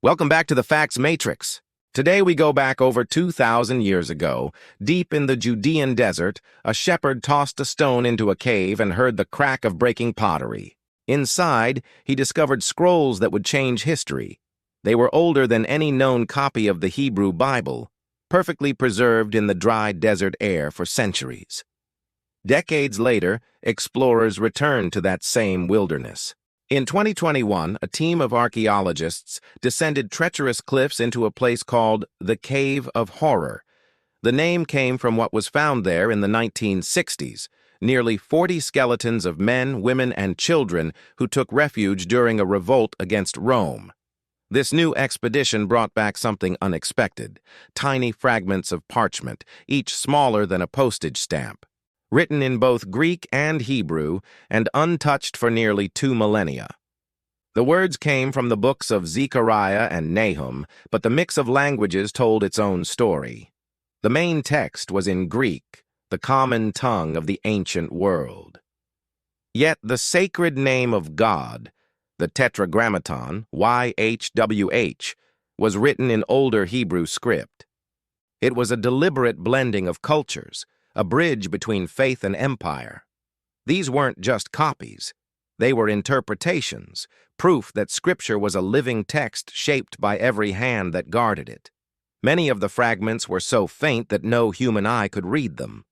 Welcome back to the Facts Matrix. Today we go back over 2,000 years ago. Deep in the Judean desert, a shepherd tossed a stone into a cave and heard the crack of breaking pottery. Inside, he discovered scrolls that would change history. They were older than any known copy of the Hebrew Bible, perfectly preserved in the dry desert air for centuries. Decades later, explorers returned to that same wilderness. In 2021, a team of archaeologists descended treacherous cliffs into a place called the Cave of Horror. The name came from what was found there in the 1960s, nearly 40 skeletons of men, women, and children who took refuge during a revolt against Rome. This new expedition brought back something unexpected: tiny fragments of parchment, each smaller than a postage stamp, written in both Greek and Hebrew, and untouched for nearly 2 millennia. The words came from the books of Zechariah and Nahum, but the mix of languages told its own story. The main text was in Greek, the common tongue of the ancient world. Yet the sacred name of God, the Tetragrammaton, YHWH, was written in older Hebrew script. It was a deliberate blending of cultures, a bridge between faith and empire. These weren't just copies. They were interpretations, proof that Scripture was a living text shaped by every hand that guarded it. Many of the fragments were so faint that no human eye could read them.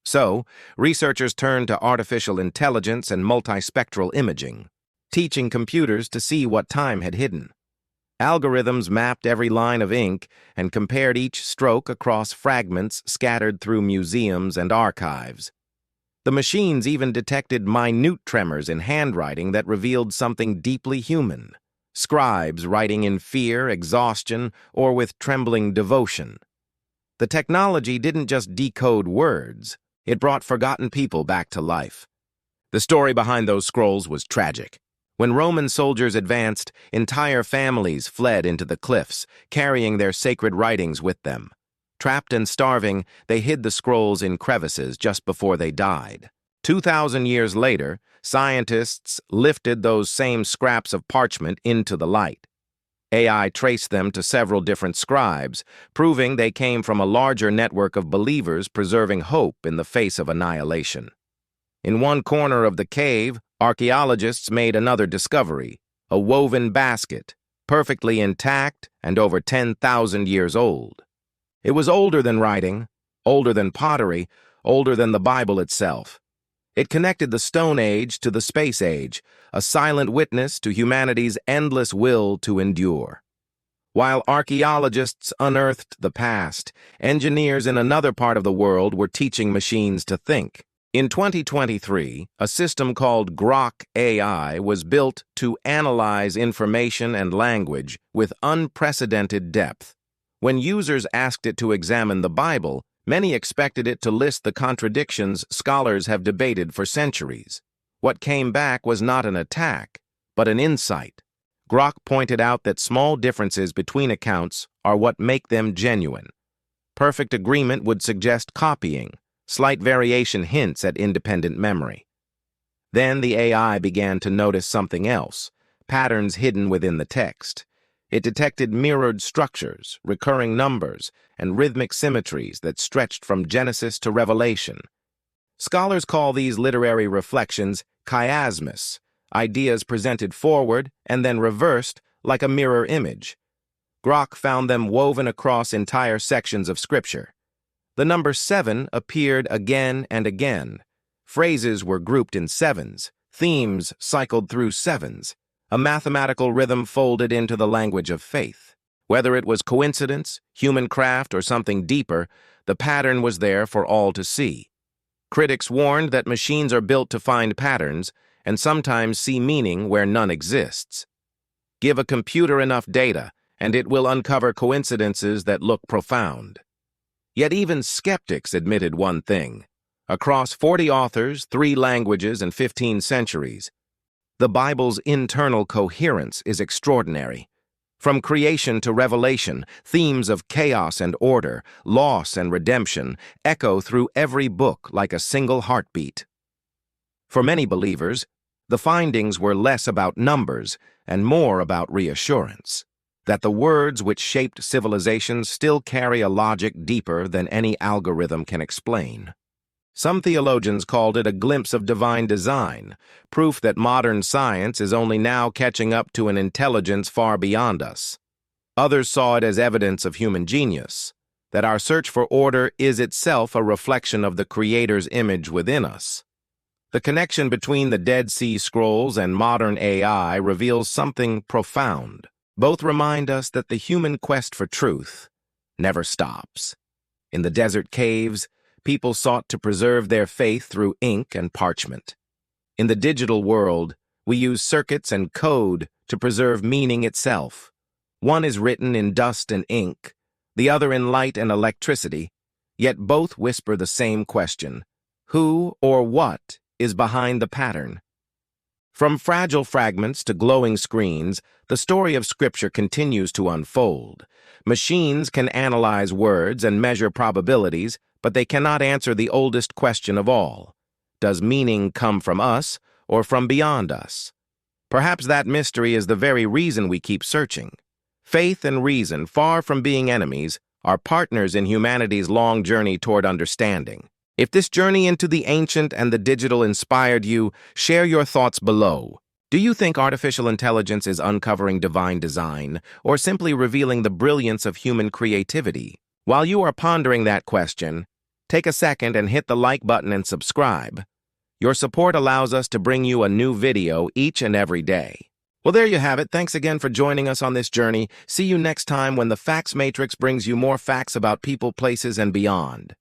So, researchers turned to artificial intelligence and multispectral imaging, teaching computers to see what time had hidden. Algorithms mapped every line of ink and compared each stroke across fragments scattered through museums and archives. The machines even detected minute tremors in handwriting that revealed something deeply human: scribes writing in fear, exhaustion, or with trembling devotion. The technology didn't just decode words, it brought forgotten people back to life. The story behind those scrolls was tragic. When Roman soldiers advanced, entire families fled into the cliffs, carrying their sacred writings with them. Trapped and starving, they hid the scrolls in crevices just before they died. 2,000 years later, scientists lifted those same scraps of parchment into the light. AI traced them to several different scribes, proving they came from a larger network of believers preserving hope in the face of annihilation. In one corner of the cave, archaeologists made another discovery: a woven basket, perfectly intact and over 10,000 years old. It was older than writing, older than pottery, older than the Bible itself. It connected the Stone Age to the Space Age, a silent witness to humanity's endless will to endure. While archaeologists unearthed the past, engineers in another part of the world were teaching machines to think. In 2023, a system called Grok AI was built to analyze information and language with unprecedented depth. When users asked it to examine the Bible, many expected it to list the contradictions scholars have debated for centuries. What came back was not an attack, but an insight. Grok pointed out that small differences between accounts are what make them genuine. Perfect agreement would suggest copying. Slight variation hints at independent memory. Then the AI began to notice something else: patterns hidden within the text. It detected mirrored structures, recurring numbers, and rhythmic symmetries that stretched from Genesis to Revelation. Scholars call these literary reflections chiasmus, ideas presented forward and then reversed like a mirror image. Grok found them woven across entire sections of Scripture. The number 7 appeared again and again. Phrases were grouped in sevens. Themes cycled through sevens. A mathematical rhythm folded into the language of faith. Whether it was coincidence, human craft, or something deeper, the pattern was there for all to see. Critics warned that machines are built to find patterns and sometimes see meaning where none exists. Give a computer enough data, and it will uncover coincidences that look profound. Yet even skeptics admitted one thing: across 40 authors, 3 languages, and 15 centuries, the Bible's internal coherence is extraordinary. From creation to revelation, themes of chaos and order, loss and redemption, echo through every book like a single heartbeat. For many believers, the findings were less about numbers and more about reassurance. that the words which shaped civilizations still carry a logic deeper than any algorithm can explain. Some theologians called it a glimpse of divine design, proof that modern science is only now catching up to an intelligence far beyond us. Others saw it as evidence of human genius, that our search for order is itself a reflection of the Creator's image within us. The connection between the Dead Sea Scrolls and modern AI reveals something profound. Both remind us that the human quest for truth never stops. In the desert caves, people sought to preserve their faith through ink and parchment. In the digital world, we use circuits and code to preserve meaning itself. One is written in dust and ink, the other in light and electricity, yet both whisper the same question: who or what is behind the pattern? From fragile fragments to glowing screens, the story of Scripture continues to unfold. Machines can analyze words and measure probabilities, but they cannot answer the oldest question of all. Does meaning come from us or from beyond us? Perhaps that mystery is the very reason we keep searching. Faith and reason, far from being enemies, are partners in humanity's long journey toward understanding. If this journey into the ancient and the digital inspired you, share your thoughts below. Do you think artificial intelligence is uncovering divine design, or simply revealing the brilliance of human creativity? While you are pondering that question, take a second and hit the like button and subscribe. Your support allows us to bring you a new video each and every day. Well, there you have it. Thanks again for joining us on this journey. See you next time when the Facts Matrix brings you more facts about people, places, and beyond.